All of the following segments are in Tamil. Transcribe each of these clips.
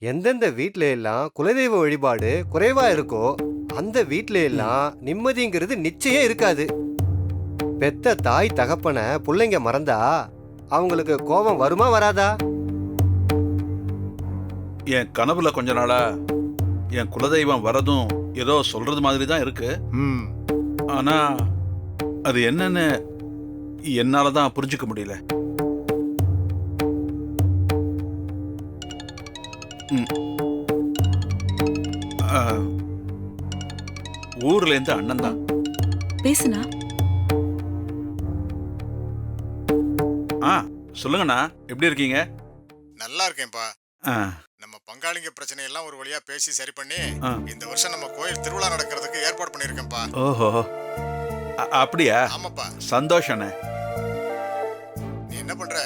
எந்தெந்த வீட்ல எல்லாம் குலதெய்வ வழிபாடு குறைவா இருக்கோ அந்த வீட்ல எல்லாம் நிம்மதிங்கிறது நிச்சயம் இருக்காது. பெத்த தாய் தகப்பன பிள்ளைங்க மறந்தா அவங்களுக்கு கோபம் வருமா வராதா? என் கனவுல கொஞ்ச நாளா என் குலதெய்வம் வரதும் ஏதோ சொல்றது மாதிரி தான் இருக்கு. ஆனா அது என்னன்னு என்னாலதான் புரிஞ்சுக்க முடியல. ஊர்ல இருந்து அண்ணன் தான் பேசுனா. சொல்லுங்கண்ணா, எப்படி இருக்கீங்க? நல்லா இருக்கேன்ப்பா. நம்ம பங்காளிங்க பிரச்சனை எல்லாம் ஒரு வழியா பேசி சரி பண்ணி இந்த வருஷம் நம்ம கோயில் திருவிழா நடக்கிறதுக்கு ஏற்பாடு பண்ணிருக்கேன்ப்பா. ஓஹோ, அப்படியா? ஆமாப்பா. சந்தோஷண்ணே. நீ என்ன பண்ற,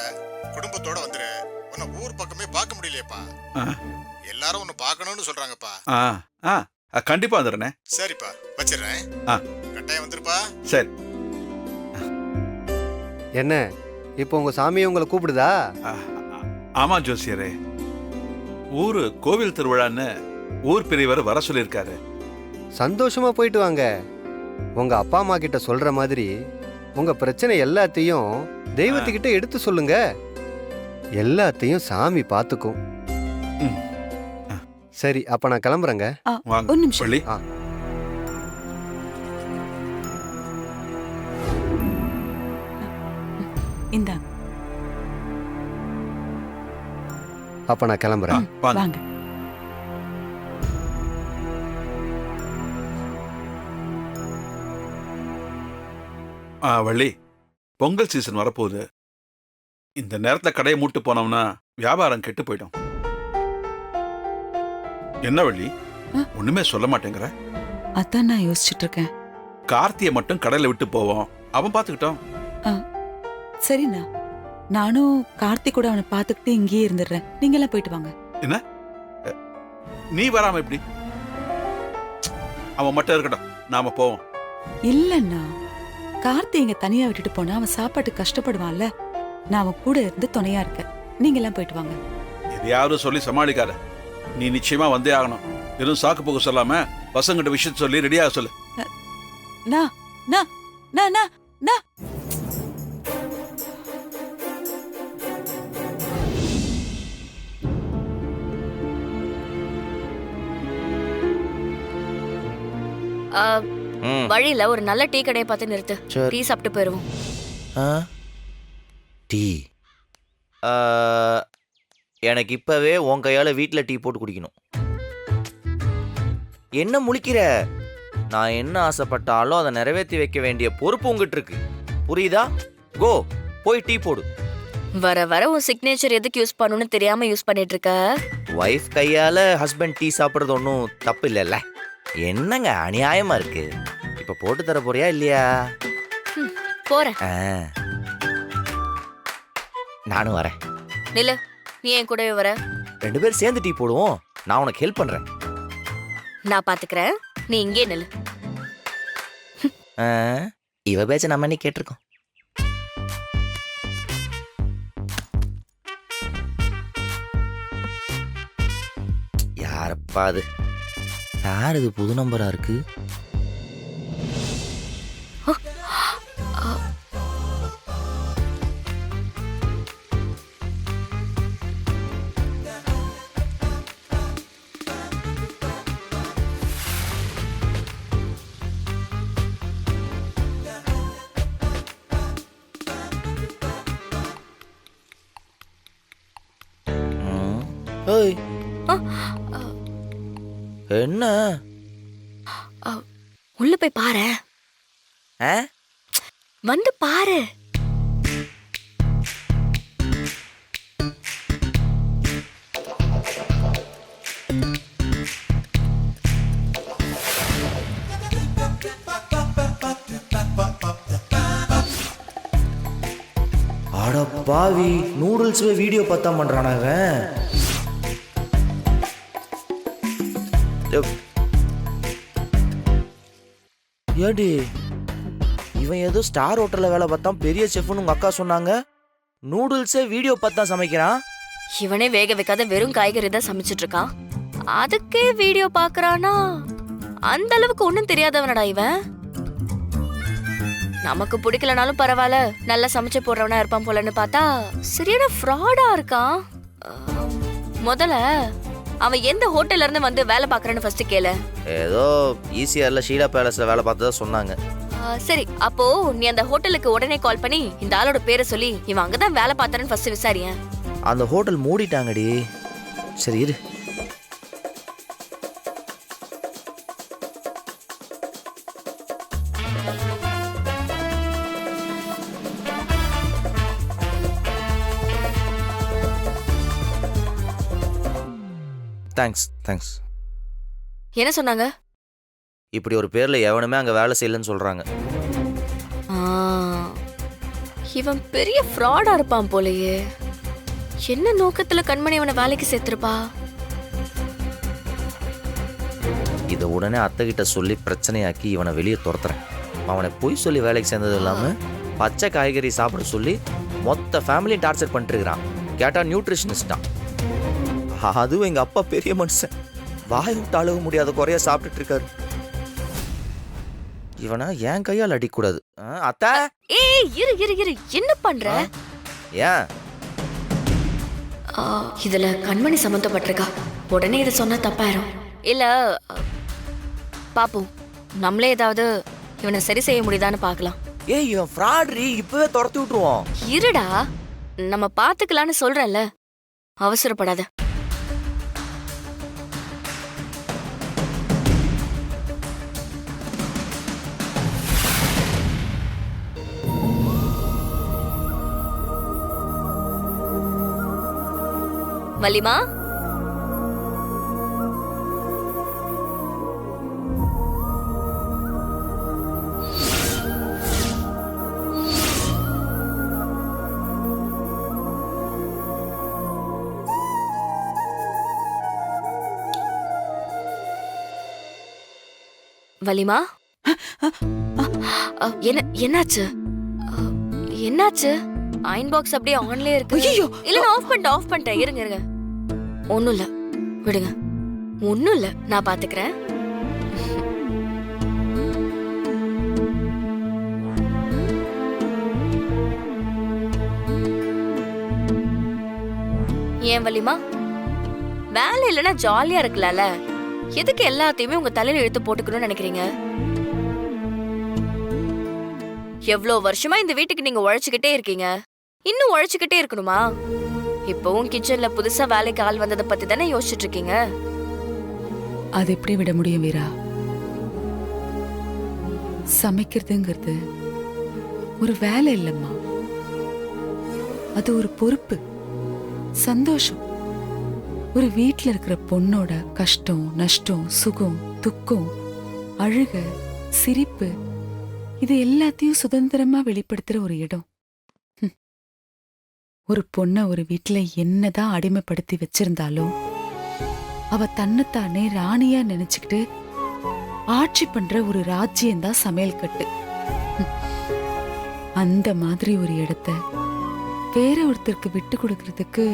குடும்பத்தோட வந்துரு. உன்னை ஊர் பக்கமே பார்க்க முடியலையேப்பா. எல்லாரும் உன்னை பார்க்கணும்னு சொல்றாங்கப்பா. கண்டிப்பா வந்துடுறேன். சரிப்பா, வச்சிடுறேன். கட்டாயம் வந்துருப்பா. சரி. என்ன இப்போ உங்க சாமி உங்களை கூப்பிடுதா? ஆமா ஜோசியரே, ஊரு கோவில் திருவிழான்னு ஊர் பெரியவர் வர சொல்லியிருக்காரு. சந்தோஷமா போயிட்டு வாங்க. உங்க அப்பா அம்மா கிட்ட சொல்ற மாதிரி உங்க பிரச்சனை எல்லாத்தையும் தெய்வத்துக்கிட்ட எடுத்து சொல்லுங்க. எல்லாத்தையும் சாமி பார்த்துக்கும். சரி, அப்ப நான் கிளம்புறேங்க. வாங்க. ஒரு நிமிஷம். பள்ளி. இந்தா அப்ப நான் கிளம்புறேன். வாங்க. வள்ளி, பொங்கல் சீசன் வரப்போகுது. இந்த நேரத்துல கடையை மூட்டு போனோம்னா வியாபாரம் கெட்டு போயிடும். என்ன வள்ளி, ஒண்ணுமே சொல்ல மாட்டேங்கிற? அதான் நான் யோசிச்சுட்டு இருக்கேன். கார்த்தியை மட்டும் கடையில விட்டு போவோம், அவன் பாத்துக்கிட்டோம். சரிண்ணா, நானும் கார்த்திக் கூட அவனை பாத்துக்கிட்டு இங்கேயே இருந்துடுறேன். நீங்க எல்லாம் போயிட்டு வாங்க. என்ன, நீ வராம எப்படி? அவன் மட்டும் இருக்கட்டும், நாம போவோம். இல்லண்ணா, கார்த்தி இங்க தனியா விட்டுட்டு போனா அவன் சாப்பாட்டுக்கு கஷ்டப்படுவான்ல. நான் அவன் கூட இருந்து துணையா இருக்கேன். நீங்க எல்லாம் போயிட்டு வாங்க. எதையாவது சொல்லி சமாளிக்காத. நீ நிச்சயமா வந்தே ஆகணும். வெறும் சாக்கு போக்கு சொல்லாம பசங்கிட்ட விஷயத்த சொல்லி ரெடியாக சொல்லு. நா நா நா நா நா வழியில ஒரு நல்ல டீ கடையை பார்த்து நிறுத்து. டீ சாப்பிட்டு போயிருவோம். டீ? எனக்கு இப்பவே உன் கையால வீட்டில் டீ போட்டு குடிக்கணும். என்ன முழிக்கிற? நான் என்ன ஆசைப்பட்டாலும் அதை நிறைவேற்றி வைக்க வேண்டிய பொறுப்பு உங்ககிட்ட இருக்கு, புரியுதா? கோ, போய் டீ போடு. வர வர உன் சிக்னேச்சர் எதுக்கு யூஸ் பண்ணணும்னு தெரியாம யூஸ் பண்ணிட்டு இருக்க. ஒய்ஃப் கையால ஹஸ்பண்ட் டீ சாப்பிட்றது ஒன்றும் தப்பு இல்லைல்ல. என்னங்க அநியாயமா இருக்கு. இப்ப போட்டு தர போறியா இல்லையா? போறேன். நானும் வரேன். நில்லு, நீ என் கூடவே வர. 2 பேரும் சேர்ந்து டீ போடுவோம். நான் உனக்கு ஹெல்ப் பண்றேன். நான் பாத்துக்கிறேன், நீ இங்கே நில்லு. இவ பேச்ச நம்ம இன்னைக்கு கேட்டிருக்கோம். யாரப்பா அது? யார் இது? புது நம்பரா இருக்கு. என்ன உள்ள போய் பாரு. வந்து பாரு. அட பாவி, நூடுல்ஸ் வீடியோ பார்த்தா பண்றானா அவன்? ஏடி, இவன் ஏதோ ஸ்டார் ஹோட்டல்ல வேலை பார்த்தான், பெரிய செஃப்னு உங்க அக்கா சொன்னாங்க. நூடுல்ஸே வீடியோ பார்த்தா சமைக்கிறான். இவனே வேக வைக்காத வெறும் காய்கறி தான் சமைச்சிட்டு இருக்கான். அதுக்கே வீடியோ பாக்குறானா? அந்த அளவுக்கு ஒண்ணும் தெரியாதவனடா இவன். நமக்கு பிடிக்கலனாலும் பரவாயில்ல, நல்லா சமைச்சு போடுறவனா இருப்பான் போலன்னு பார்த்தா சரியான ஃப்ராடா இருக்கான். முதல்ல அவன் எந்த ஹோட்டல்ல இருந்து வந்து வேலை பாக்குறன்னு ஃபர்ஸ்ட் கேளு. ஏதோ ஈசிஆர்ல ஷீலா பேலஸ்ல வேலை பார்த்ததா சொன்னாங்க. சரி, அப்போ நீ அந்த ஹோட்டலுக்கு உடனே கால் பண்ணி இந்த ஆளோட பேரை சொல்லி இவன் அங்கதான் வேலை பார்த்தான்னு ஃபர்ஸ்ட் விசாரியேன். அந்த ஹோட்டல் மூடிட்டாங்கடி. சரி இரு. தேங்க்ஸ். என்ன சொன்னாங்க? இப்படி ஒரு பேர்ல எவனுமே அங்க வேலை செய்யலன்னு சொல்றாங்க. இவன் பெரிய ஃப்ராடா இருப்பான் போலயே. என்ன நோக்கத்துல கண்மணி அவனை வேலைக்கு சேர்த்திருப்பா? இதை உடனே அத்தை கிட்ட சொல்லி பிரச்சனையாக்கி இவனை வெளியே துரத்துறேன். அவனை பொய் சொல்லி வேலைக்கு சேர்ந்தது இல்லாம பச்சை காய்கறி சாப்பிட சொல்லி மொத்த ஃபேமிலியும் டார்ச்சர் பண்ணிட்டு இருக்கிறான். கேட்டா நியூட்ரிஷனிஸ்டான். அதுவும் எங்க அப்பா பெரிய மனுஷன், வாய் விட்டு அழுக முடியாத குறைய சாப்பிட்டுட்டு இருக்காரு. இவனா என் கையால் அடிக்கூடாது. அத்தா ஏய் இரு என்ன பண்ற? ஏன் இதுல கண்மணி சம்பந்தப்பட்டிருக்கா? உடனே இதை சொன்னா தப்பாயிரும். இல்ல பாப்போம், நம்மளே ஏதாவது இவனை சரி செய்ய முடியுதான்னு பாக்கலாம். ஏய் இவன் ஃப்ராட்ரி, இப்பவே துரத்தி விட்டுருவோம். இருடா, நம்ம பாத்துக்கலான்னு சொல்றேன்ல, அவசரப்படாத. வலிமா, வலிமா, என்னாச்சு? என்னாச்சு? அயன் பாக்ஸ் அப்படியே ஆன்லயே இருக்கு. இல்ல நான் ஆஃப் பண்ணிட்டேன். இருங்க. ஒண்ணும் இல்ல, விடுங்க. ஒண்ணும் இல்ல, நான் பாத்துக்கிறேன். ஏன் வலிமா, வேலை இல்லைன்னா ஜாலியா இருக்கலாம்ல? எதுக்கு எல்லாத்தையுமே உங்க தலையில இழுத்து போட்டுக்கணும்னு நினைக்கிறீங்க? எவ்வளவு வருஷமா இந்த வீட்டுக்கு நீங்க உழைச்சுக்கிட்டே இருக்கீங்க, இன்னும் உழைச்சுக்கிட்டே இருக்கணுமா? இப்பவும் கிச்சன்ல புதுசா வேலைக்கு ஆள் வந்ததை பத்தி தானே யோசிச்சுட்டு இருக்கீங்க. அது எப்படி விட முடியும் வீரா? சமைக்கிறதுங்கிறது ஒரு வேலை இல்லம்மா, அது ஒரு பொறுப்பு, சந்தோஷம். ஒரு வீட்டுல இருக்கிற பொண்ணோட கஷ்டம், நஷ்டம், சுகம், துக்கம், அழுக, சிரிப்பு, இது எல்லாத்தையும் சுதந்திரமா வெளிப்படுத்துற ஒரு இடம். ஒரு பொண்ண ஒரு வீட்டுல என்னதான் அடிமைப்படுத்தி வச்சிருந்தாலும் அவ தன்னைத்தானே ராணியா நினைச்சுக்கிட்டு ஆட்சி பண்ற ஒரு ராஜ்யம்தான் சமையல் கட்டு. அந்த மாதிரி ஒரு இடத்த வேற ஒருத்தருக்கு விட்டு கொடுக்கறதுக்கு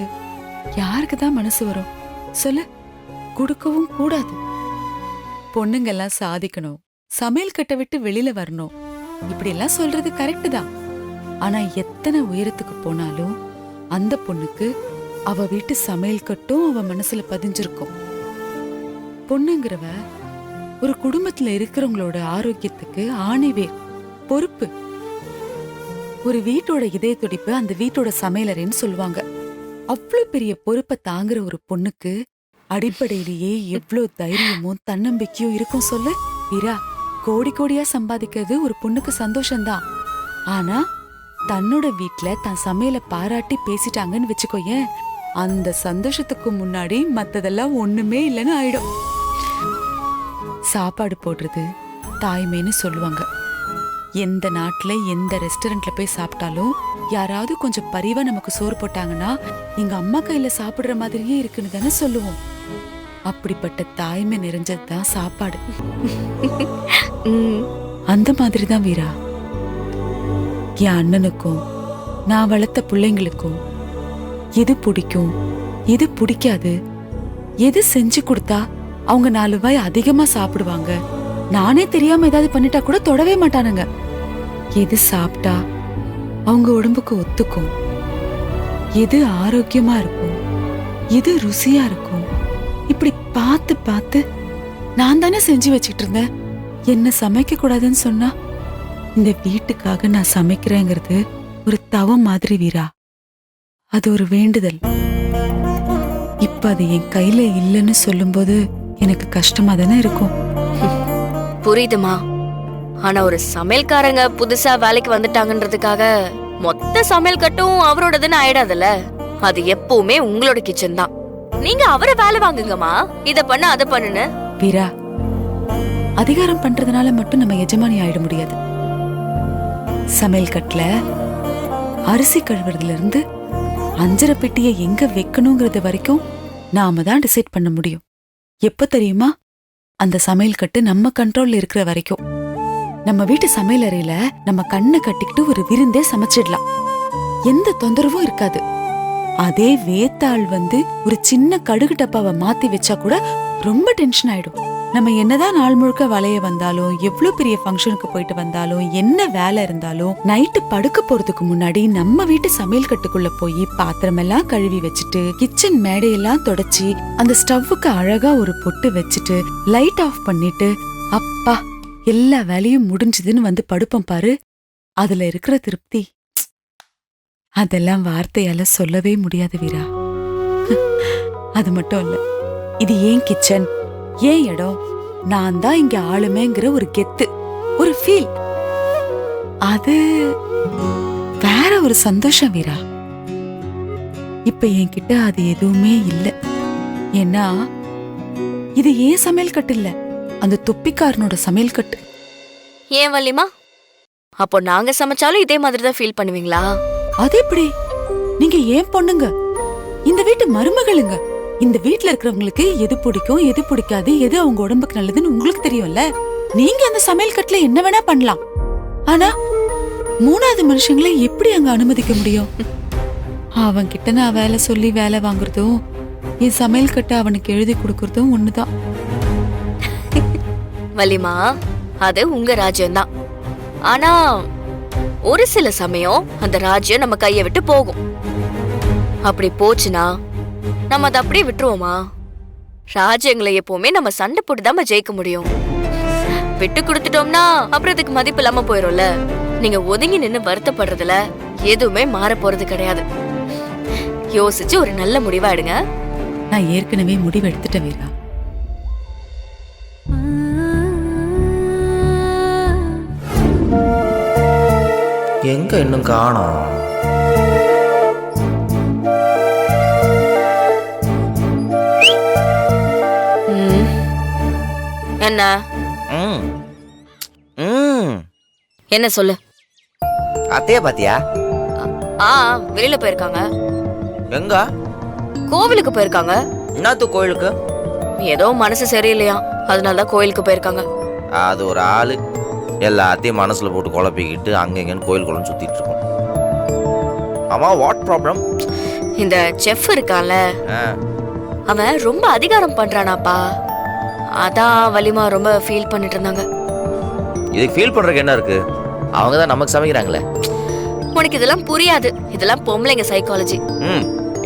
யாருக்குதான் மனசு வரும் சொல்லு? கொடுக்கவும் கூடாது. பொண்ணுங்கெல்லாம் சாதிக்கணும், சமையல் கட்டை விட்டு வெளியில வரணும், இப்படி எல்லாம் சொல்றது கரெக்ட் தான். ஆனா எத்தனை உயரத்துக்கு போனாலும் அந்த பொண்ணுக்கு அவ வீட்டு சமையல் கட்டும் அவ மனசுல பதிஞ்சிருக்கும். பொண்ணுங்கிறவ ஒரு குடும்பத்துல இருக்கிறவங்களோட ஆரோக்கியத்துக்கு ஆணிவேர், பொறுப்பு. ஒரு வீட்டோட இதய துடிப்பு அந்த வீட்டோட சமையலறைன்னு சொல்லுவாங்க. அவ்வளவு பெரிய பொறுப்பை தாங்குற ஒரு பொண்ணுக்கு அடிப்படையிலேயே எவ்வளவு தைரியமும் தன்னம்பிக்கையும் இருக்கும் சொல்லு வீரா? கோடி கோடியா சம்பாதிக்கிறது ஒரு பொண்ணுக்கு சந்தோஷம்தான். ஆனா தன்னோட வீட்டுல தன் சமையலை பாராட்டி பேசிட்டாங்கன்னு வச்சுக்கோயேன், அந்த சந்தோஷத்துக்கு முன்னாடி மத்ததெல்லாம் ஒண்ணுமே இல்லைன்னு ஆயிடும். சாப்பாடு போடுறது தாய்மைன்னு சொல்லுவாங்க. எந்த நாட்டுல எந்த ரெஸ்டாரண்ட்ல போய் சாப்பிட்டாலும் யாராவது கொஞ்சம் பரிவா நமக்கு சோறு போட்டாங்கன்னா எங்க அம்மா கையில சாப்பிடுற மாதிரியே இருக்குன்னு தானே சொல்லுவோம். அப்படிப்பட்ட தாய்மை நிறைஞ்சதுதான் சாப்பாடு. அந்த மாதிரிதான் வீரா, என் அண்ணனுக்கும் நான் வளர்த்த பிள்ளைங்களுக்கும் எது பிடிக்கும் எது பிடிக்காது, எது செஞ்சு கொடுத்தா அவங்க 4 வாய் அதிகமா சாப்பிடுவாங்க, நானே தெரியாம ஏதாவது பண்ணிட்டா கூட தொடவே மாட்டானுங்க. எது சாப்பிட்டா அவங்க உடம்புக்கு ஒத்துக்கும், எது ஆரோக்கியமா இருக்கும், எது ருசியா இருக்கும், இப்படி பார்த்து பார்த்து நான் தானே செஞ்சு வச்சுட்டு இருந்தேன். என்ன சமைக்க கூடாதுன்னு சொன்னா, இந்த வீட்டுக்காக நான் சமைக்கிறேங்கிறது ஒரு தவம் மாதிரி வீரா. அது ஒரு வேண்டுதல். இப்ப அது என் கையில இல்லைன்னு சொல்லும்போது எனக்கு கஷ்டமா தானே இருக்கும். புரியுதுமா. ஆனா ஒரு சமையல்காரங்க புதுசா வேலைக்கு வந்துட்டாங்கன்றதுக்காக மொத்த சமையல் கட்டும் அவரோடதுன்னு ஆயிடாதுல்ல. அது எப்பவுமே உங்களோட கிச்சன் தான். நீங்க அவரை வேலை வாங்குங்கம்மா, இத பண்ண அத பண்ணுன்னு. வீரா, அதிகாரம் பண்றதுனால மட்டும் நம்ம எஜமானி ஆயிட முடியாது. சமையல் கட்டுல அரிசி கழுவுறதுல இருந்து அஞ்சரை பெட்டியை எங்க வைக்கணுங்கிறது வரைக்கும் நாம தான் டிசைட் பண்ண முடியும். எப்ப தெரியுமா? அந்த சமையல் கட்டு நம்ம கண்ட்ரோல்ல இருக்கிற வரைக்கும். நம்ம வீட்டு சமையல் அறையில நம்ம கண்ணை கட்டிக்கிட்டு ஒரு விருந்தே சமைச்சிடலாம், எந்த தொந்தரவும் இருக்காது. அதே வேத்தாள் ஒரு சின்ன கடுகு டப்பாவை மாத்தி வச்சா கூட ரொம்ப டென்ஷன் ஆயிடும். நம்ம என்னதான் நாள் முழுக்க வளைய வந்தாலும், எவ்வளவு பெரிய ஃபங்க்ஷனுக்கு போயிட்டு வந்தாலும், என்ன வேலை இருந்தாலும், நைட்டு படுக்க போறதுக்கு முன்னாடி நம்ம வீட்டு சமையல் கட்டுக்குள்ள போய் பாத்திரம் எல்லாம் கழுவி வச்சுட்டு, கிச்சன் மேடையெல்லாம் தொடச்சி, அந்த ஸ்டவ்வுக்கு அழகா ஒரு பொட்டு வச்சுட்டு, லைட் ஆஃப் பண்ணிட்டு, அப்பா எல்லா வேலையும் முடிஞ்சதுன்னு படுப்போம் பாரு. அதுல இருக்கிற திருப்தி அதெல்லாம் வார்த்தையால சொல்லவே முடியாது வீரா. அது மட்டும் இல்ல, இது ஏன் கிச்சன், ஏன் இடம், நான் தான் இங்க ஆளுமேங்கிற ஒரு கெத்து, ஒரு ஃபீல், அது வேற ஒரு சந்தோஷம் வீரா. இப்ப என்கிட்ட அது எதுவுமே இல்ல. ஏன்னா இது ஏன் சமையல் கட்டு இல்ல, அந்த தொப்பிக்காரனோட சமையல் கட்டு. ஏன் வள்ளிமா? அப்போ நாங்க சமைச்சாலும் இதே மாதிரி தான் ஃபீல் பண்ணுவீங்களா? அது எப்படி? நீங்க ஏன் பொண்ணுங்க, இந்த வீட்டு மருமகளுங்க. இந்த வீட்ல இருக்கிறவங்களுக்கு எது பிடிக்கும், எது பிடிக்காது, எது அவங்க உடம்புக்கு நல்லதுன்னு உங்களுக்கு தெரியும்ல. நீங்க அந்த சமையல் கட்டுல என்ன வேணா பண்ணலாம். ஆனா 3வது மனுஷங்களை எப்படி அங்க அனுமதிக்க முடியும்? அவன் கிட்ட நான் வேலை சொல்லி வேலை வாங்குறதும், என் சமையல் கட்டு அவனுக்கு எழுதி கொடுக்கறதும் ஒண்ணுதான். வள்ளிமா, அது உங்க ராஜ்யம்தான். ஆனா ஒரு சில சமயம் அந்த ராஜ்யம் நம்ம கையை விட்டு போகும். அப்படி போச்சுன்னா நம்ம அதை அப்படியே விட்டுருவோமா? ராஜ்யங்களை எப்பவுமே நம்ம சண்டை போட்டுதான் ஜெயிக்க முடியும். விட்டு கொடுத்துட்டோம்னா அப்புறம் அதுக்கு மதிப்பு இல்லாம போயிரும்ல. நீங்க ஒதுங்கி நின்னு வருத்தப்படுறதுல எதுவுமே மாற போறது கிடையாது. யோசிச்சு ஒரு நல்ல முடிவா எடுங்க. நான் ஏற்கனவே முடிவு எடுத்துட்டேன் வீரா. எங்க இன்னும் காணோம்? என்ன என்ன சொல்லு. அத்தைய பாத்தியா? வெளியில போயிருக்காங்க. எங்க? கோவிலுக்கு போயிருக்காங்க. என்னத்து கோயிலுக்கு? ஏதோ மனசு சரியில்லையா, அதனாலதான் கோயிலுக்கு போயிருக்காங்க. அது ஒரு ஆளு எல்லாத்தையும் மனசுல போட்டு குழப்பிக்கிட்டு அங்கங்கன்னு கோயில் குளம் சுத்திட்டு இருக்கோம். ஆமா, வாட் ப்ராப்ளம்? இந்த செஃப் இருக்கான்ல, அவன் ரொம்ப அதிகாரம் பண்றானாப்பா. அதான் வலிமா ரொம்ப ஃபீல் பண்ணிட்டு இருந்தாங்க. இதுக்கு ஃபீல் பண்றதுக்கு என்ன இருக்கு? அவங்க தான் நமக்கு சமைக்கிறாங்களே. உனக்கு இதெல்லாம் புரியாது. இதெல்லாம் பொம்பளைங்க சைக்காலஜி.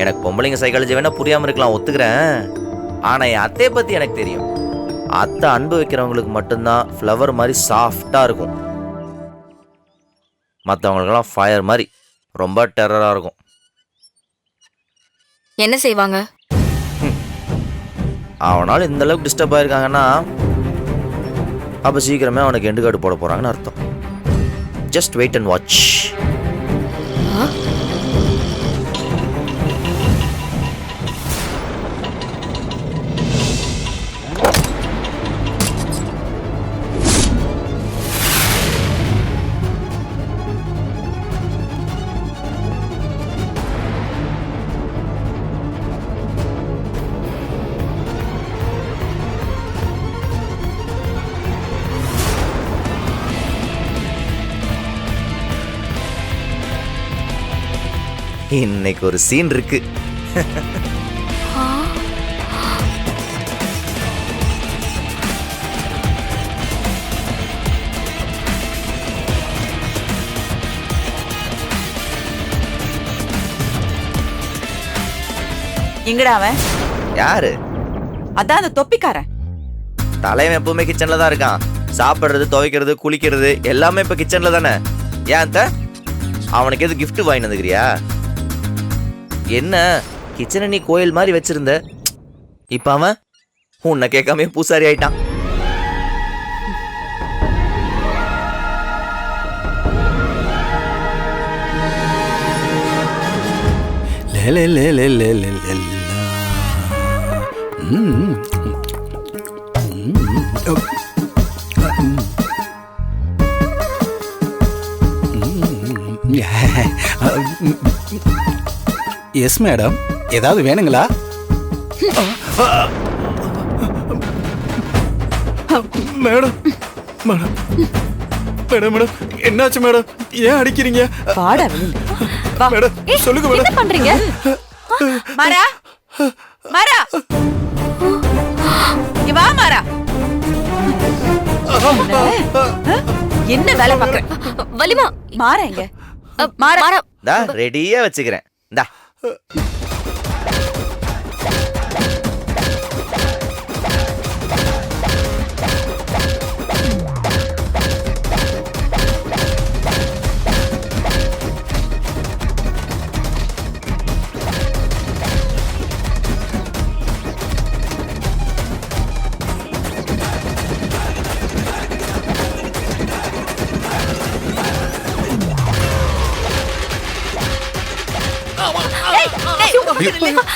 எனக்கு பொம்பளைங்க சைக்காலஜி வேணா புரியாம இருக்கலாம், ஒத்துக்கிறேன். ஆனா என் அத்தையை பத்தி எனக்கு தெரியும். அத்தை அன்பு வைக்கிறவங்களுக்கு மட்டும்தான் ஃப்ளவர் மாதிரி சாஃப்டா இருக்கும். மற்றவங்களுக்கெல்லாம் ஃபயர் மாதிரி ரொம்ப டெரரா இருக்கும். என்ன செய்வாங்க? அவனால இந்த அளவுக்கு டிஸ்டர்ப் ஆயிருக்காங்கன்னா அப்ப சீக்கிரமே அவனுக்கு எண்டு கார்டு போட போறாங்கன்னு அர்த்தம். Just wait and watch. இன்னைக்கு ஒரு சீன் இருக்கு. எங்கடா அவன்? யாரு? அதான் அந்த தொப்பிக்காரன். தலைவன் எப்பவுமே கிச்சன்ல தான் இருக்கான். சாப்பிடுறது, துவைக்கிறது, குளிக்கிறது எல்லாமே இப்ப கிச்சன்ல தானே. ஏன் அத்த? அவனுக்கு எது gift வாங்கி வந்துக்கிறியா? என்ன கிச்சனை நீ கோயில் மாதிரி வச்சிருந்த, இப்ப அவன் உன்னை கேட்காம பூசாரி ஆயிட்டான். எஸ் மேடம், ஏதாவது வேணுங்களா? மேடம் மேடம் மேடம் மேடம் என்னாச்சு மேடம்? ஏன் அடிக்கிறீங்க? வாடா வெளியில. வா. மேடம் சொல்லுங்க என்ன மேடம். பண்றீங்க? மாரா, மாரா, இங்க வா மாரா. என்ன வேலை பாக்குற? வலிமா மாறா இங்க. மாறா. தா ரெடியா வச்சுக்கிறேன். இந்தா.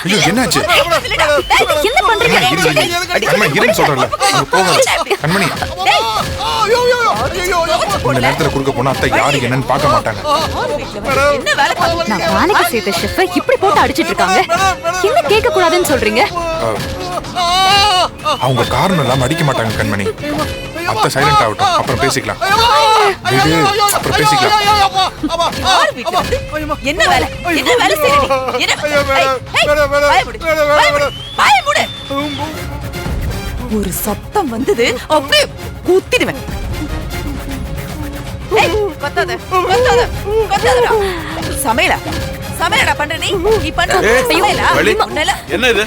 ஐயோ என்னாச்சு? என்ன பண்றீங்க? கண்மணி இருன்னு சொல்றல. போகாத கண்மணி. இந்த நேரத்துல குறுக்க போனா அத்தை யாரு என்னன்னு பார்க்க மாட்டாங்க. என்ன வேலை பாக்குற? நான் வேலைக்கு சேர்த்த ஷெஃப்பை இப்படி போட்டு அடிச்சிட்டு இருக்காங்க. என்ன கேட்க கூடாதுன்னு சொல்றீங்க? அவங்க காரணம் இல்லாம அடிக்க மாட்டாங்க கண்மணி. அத்தை சைலண்ட் ஆகட்டும், அப்புறம் பேசிக்கலாம். விடு, அப்புறம் பேசிக்கலாம். என்ன வேலை? என்ன வேலை செய்றீங்க? என்ன? வாய மூடு. வாய மூடு. ஒரு சத்தம் வந்தது அப்படியே ஊத்திடுவேன். கொத்தாத, கொத்தாத, கொத்தாதடா. சமையலா சமையலடா பண்ற நீ? நீ பண்ற சமையலா? உன்னால என்ன இது?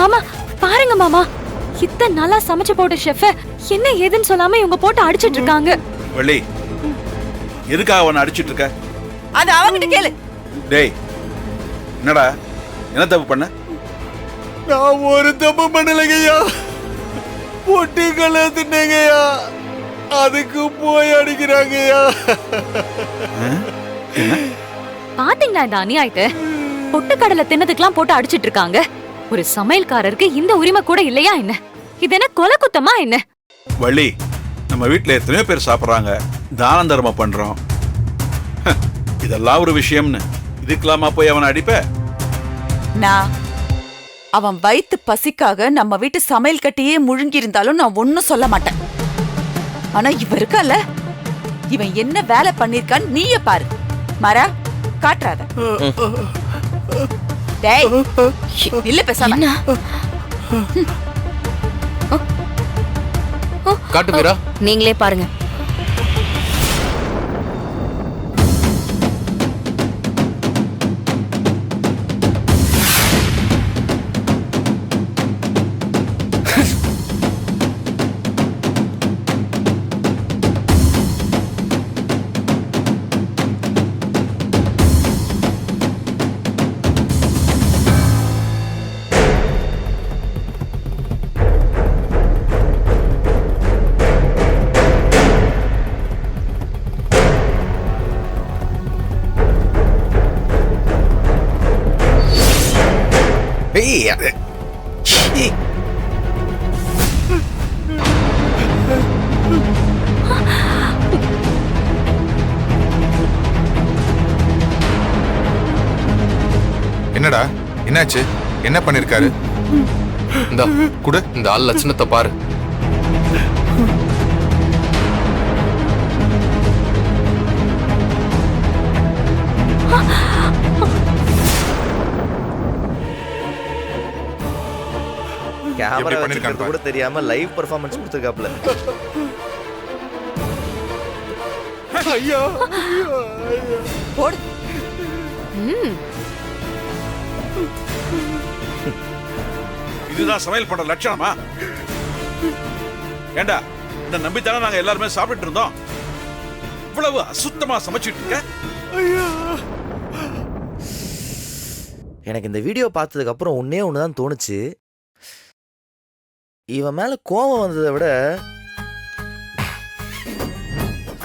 மாமா பாருங்க மாமா, இத்தனை நாளா சமைச்சு போட்ட ஷெஃப் என்ன ஏதுன்னு சொல்லாம இவங்க போட்டு அடிச்சிட்டு இருக்காங்க. வள்ளி, எதுக்காக அவனை அடிச்சிட்டு இருக்க? அது அவங்கிட்ட கேளு. டேய், என்னடா என்ன தப்பு பண்ண? நான் ஒரு தப்பு பண்ணலைங்கய்யா. பொட்டுக்களை தின்னங்கய்யா, அதுக்கு போய் அடிக்கிறாங்கய்யா. பாத்தீங்களா இந்த அநியாயத்தை? பொட்டுக்கடலை தின்னதுக்கெல்லாம் போட்டு அடிச்சிட்டு இருக்காங்க. ஒரு சமையல்காரருக்கு இந்த உரிமை கூட இல்லையா என்ன? இது என்ன கொலை குத்தமா என்ன? வள்ளி, நம்ம வீட்டுல எத்தனையோ பேர் சாப்பிடுறாங்க, தானம் தர்மம் பண்றோம். இதெல்லாம் ஒரு விஷயம்னு இதுக்கெல்லாமா போய் அவனை அடிப்ப? நான் அவன் வயித்து பசிக்காக நம்ம வீட்டு சமையல் கட்டியே முழுங்கி இருந்தாலும் நான் ஒன்னும் சொல்ல மாட்டேன். ஆனா இவன் இருக்கல்ல, இவன் என்ன வேலை பண்ணிருக்கான்னு நீயே பாரு. மாறா, காட்டுறாத. டேய், இல்ல பேசாம. காட்டு வீரா. நீங்களே பாருங்க. என்னடா என்னாச்சு? என்ன பண்ணிருக்காரு? இந்த குடு, இந்த ஆள் லட்சணத்தை பாரு. கேமரா வச்சிருக்கிறது கூட தெரியாம லைவ் பெர்ஃபார்மன்ஸ் கொடுத்துருக்காப்ல. ஐயா போடு. இதுதான் சமையல் பண்ற லட்சணமா? ஏண்டா இந்த நம்பித்தானே நாங்க எல்லாருமே சாப்பிட்டு இருந்தோம். இவ்வளவு அசுத்தமா சமைச்சிட்டு இருக்க. எனக்கு இந்த வீடியோ பார்த்ததுக்கு அப்புறம் ஒன்னே ஒண்ணுதான் தோணுச்சு. இவன் மேல கோபம் வந்ததை விட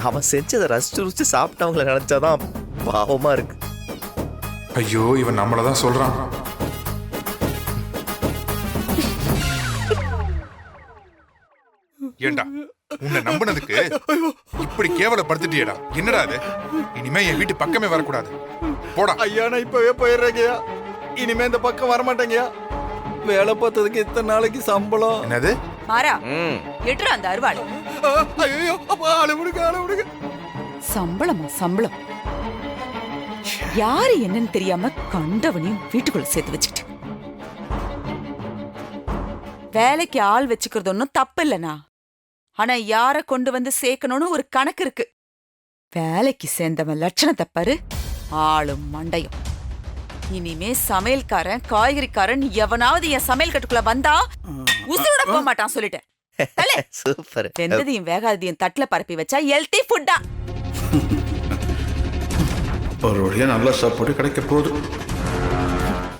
அவன் செஞ்சதை ரசிச்சு ருசிச்சு சாப்பிட்டவங்களை நினைச்சாதான் பாவமா இருக்கு. ஐயோ, இவன் நம்மளதான் சொல்றான். ஏண்டா, உன்னை நம்பினதுக்கு இப்படி கேவலப்படுத்திட்டியடா. என்னடா அது? இனிமே என் வீட்டு பக்கமே வரக்கூடாது. போடா. ஐயா, நான் இப்பவே போயிடுறேங்கய்யா. இனிமே இந்த பக்கம் வரமாட்டேங்கய்யா. வேலை பார்த்ததுக்கு இத்தனை நாளைக்கு சம்பளம். என்னது? மாறா, எட்டுற அந்த அருவாள். ஐயோ, அப்பா, ஆளு விடுங்க. சம்பளமா சம்பளம்? யாரு என்னன்னு தெரியாம கண்டவனையும் வீட்டுக்குள்ள சேர்த்து வச்சுக்கிட்டு. வேலைக்கு ஆள் வச்சுக்கிறது ஒன்னும் தப்பு இல்லனா. ஆனா யார கொண்டு வந்து சேர்க்கணும்னு ஒரு கணக்கு இருக்கு. வேலைக்கு சேர்ந்தவன் லட்சணத்தை பாரு, ஆளும் மண்டையும். இனிமே சமையல்காரன் காய்கறிக்காரன் எவனாவது என் சமையல் கட்டுக்குள்ள வந்தா உசுரோட போக மாட்டான் சொல்லிட்டேன். சூப்பர். வெந்ததையும் வேகாததையும் தட்டுல பரப்பி வச்சா ஹெல்த்தி ஃபுட்டா. ஒரு வழியா நல்ல சாப்பாடு கிடைக்க போகுது.